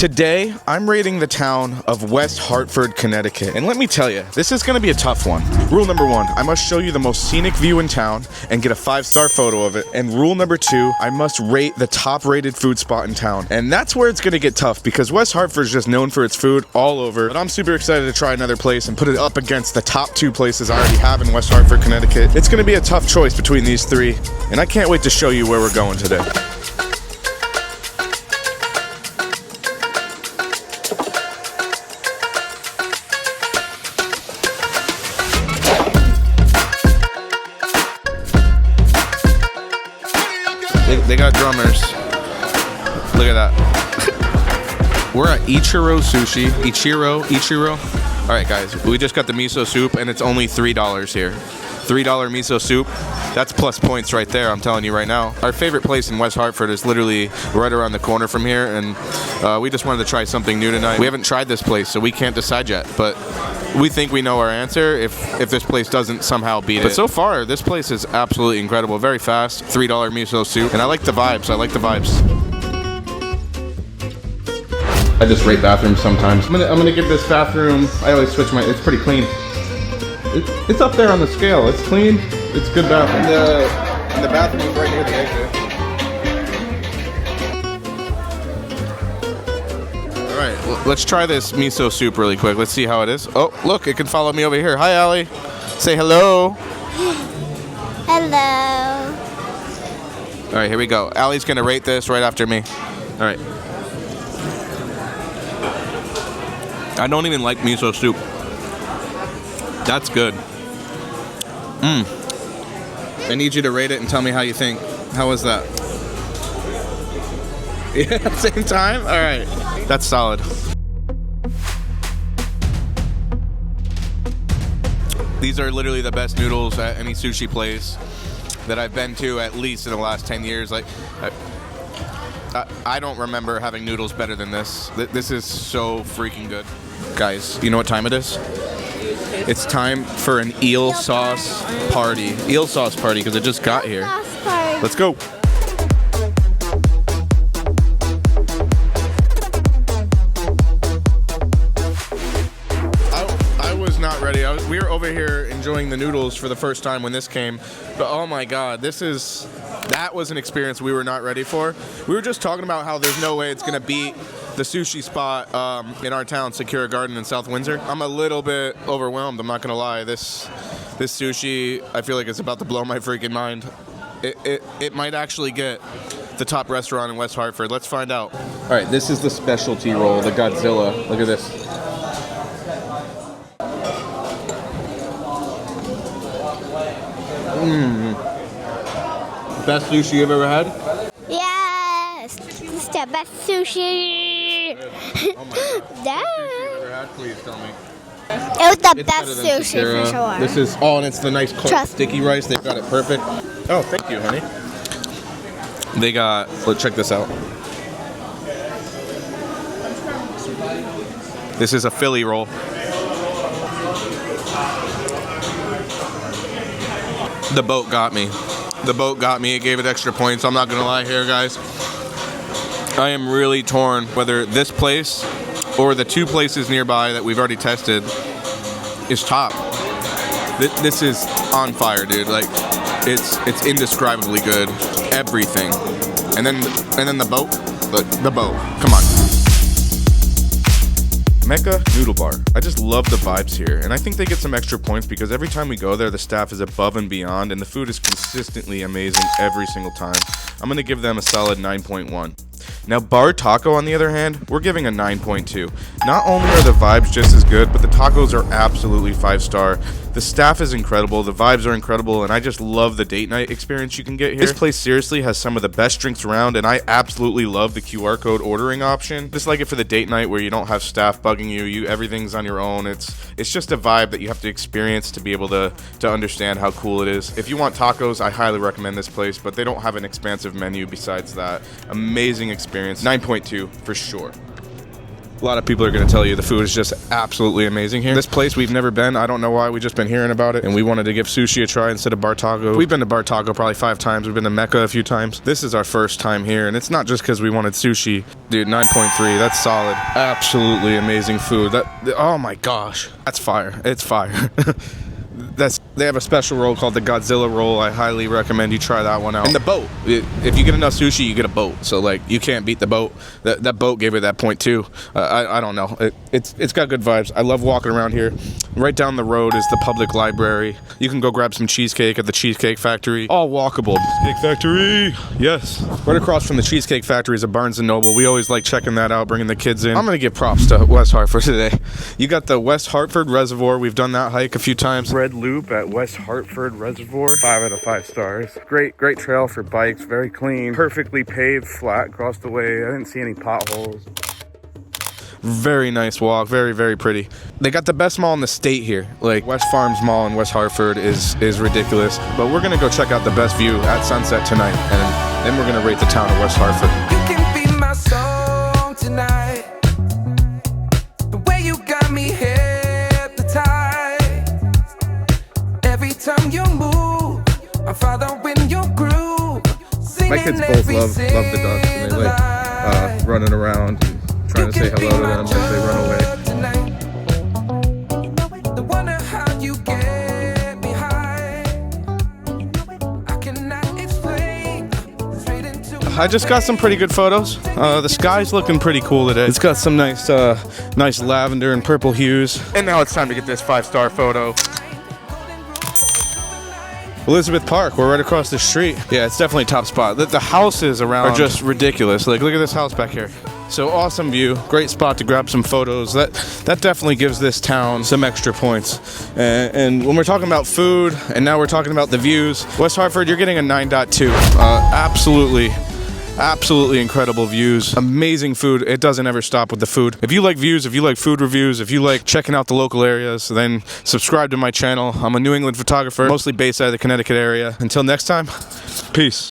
Today, I'm rating the town of West Hartford, Connecticut. And let me tell you, this is gonna be a tough one. Rule number 1, I must show you the most scenic view in town and get a 5-star photo of it. And rule number 2, I must rate the top rated food spot in town. And that's where it's gonna get tough because West Hartford is just known for its food all over. But I'm super excited to try another place and put it up against the top 2 places I already have in West Hartford, Connecticut. It's gonna be a tough choice between these 3, and I can't wait to show you where we're going today. They got drummers. Look at that. We're at Ichiro Sushi. Ichiro. All right, guys, we just got the miso soup, and it's only $3 here. $3 miso soup. That's plus points right there, I'm telling you right now. Our favorite place in West Hartford is literally right around the corner from here, and we just wanted to try something new tonight. We haven't tried this place, so we can't decide yet, but we think we know our answer if this place doesn't somehow beat it. But so far, this place is absolutely incredible. Very fast, $3 miso soup, and I like the vibes. I just rate bathrooms sometimes. I'm gonna give this bathroom, I always switch it's pretty clean. It's up there on the scale. It's clean. It's good bathroom. And the bathroom is right near the exit. All right, let's try this miso soup really quick. Let's see how it is. Oh, look, it can follow me over here. Hi, Allie. Say hello. Hello. All right, here we go. Allie's gonna rate this right after me. All right. I don't even like miso soup. That's good. I need you to rate it and tell me how you think. How was that? Yeah, same time? All right. That's solid. These are literally the best noodles at any sushi place that I've been to, at least in the last 10 years. Like, I don't remember having noodles better than this. This is so freaking good. Guys, you know what time it is? It's time for an eel sauce party. Eel sauce party, because it just got here. Let's go. I was not ready. We were over here enjoying the noodles for the first time when this came. But oh my God, that was an experience we were not ready for. We were just talking about how there's no way it's going to beat the sushi spot in our town, Sakura Garden in South Windsor. I'm a little bit overwhelmed, I'm not gonna lie. This sushi, I feel like it's about to blow my freaking mind. It might actually get the top restaurant in West Hartford. Let's find out. All right, this is the specialty roll, the Godzilla. Look at this. Best sushi you've ever had? Yes, it's the best sushi. Oh my God. Best sushi you've ever had? Please tell me. It was the It's best better than sushi Sakura. for sure. This is, and it's the nice cold Trust sticky rice. They've got it perfect. Oh, thank you, honey. They got, let's check this out. This is a Philly roll. The boat got me. It gave it extra points. I'm not gonna lie here, guys. I am really torn whether this place or the 2 places nearby that we've already tested is top. This is on fire, dude. Like, it's indescribably good. Everything. And then the boat. The boat. Come on. Mecha Noodle Bar. I just love the vibes here, and I think they get some extra points because every time we go there, the staff is above and beyond, and the food is consistently amazing every single time. I'm gonna give them a solid 9.1. Now, Bar Taco, on the other hand, we're giving a 9.2. Not only are the vibes just as good, but the tacos are absolutely 5-star. The staff is incredible, the vibes are incredible, and I just love the date night experience you can get here. This place seriously has some of the best drinks around, and I absolutely love the QR code ordering option. Just like it for the date night where you don't have staff bugging you, everything's on your own. It's just a vibe that you have to experience to be able to understand how cool it is. If you want tacos, I highly recommend this place, but they don't have an expansive menu besides that. Amazing experience. 9.2 for sure. A lot of people are going to tell you the food is just absolutely amazing here. This place we've never been. I don't know why. We've just been hearing about it, and we wanted to give sushi a try instead of Bar Taco. We've been to Bar Taco probably 5 times. We've been to Mecha a few times. This is our first time here, and it's not just because we wanted sushi. Dude, 9.3. That's solid. Absolutely amazing food. Oh my gosh. That's fire. It's fire. They have a special roll called the Godzilla roll. I highly recommend you try that one out. And the boat. If you get enough sushi, you get a boat. So like, you can't beat the boat. That boat gave it that point too. I don't know. It's got good vibes. I love walking around here. Right down the road is the public library. You can go grab some cheesecake at the Cheesecake Factory. All walkable. Cheesecake Factory. Yes. Right across from the Cheesecake Factory is a Barnes & Noble. We always like checking that out, bringing the kids in. I'm going to give props to West Hartford today. You got the West Hartford Reservoir. We've done that hike a few times. Red Loop at West Hartford Reservoir. 5 out of 5 stars. Great trail for bikes. Very clean. Perfectly paved, flat across the way. I didn't see any potholes. Very nice walk. Very pretty. They got the best mall in the state here. Like, West Farms Mall in West Hartford is ridiculous. But we're gonna go check out the best view at sunset tonight, and then we're gonna rate the town of West Hartford. You can be my song tonight. The way you got me hypnotized. Every time you move, I'm following your groove. My kids both love the ducks, and they like running around, trying to say hello to them as they run away. I just got some pretty good photos. The sky's looking pretty cool today. It's got some nice lavender and purple hues. And now it's time to get this 5-star photo. Elizabeth Park, we're right across the street. Yeah, it's definitely top spot. The houses around are just ridiculous. Like, look at this house back here. So awesome view, great spot to grab some photos. That definitely gives this town some extra points. And when we're talking about food, and now we're talking about the views, West Hartford, you're getting a 9.2. Absolutely incredible views. Amazing food. It doesn't ever stop with the food. If you like views, if you like food reviews, if you like checking out the local areas, then subscribe to my channel. I'm a New England photographer, mostly based out of the Connecticut area. Until next time, peace.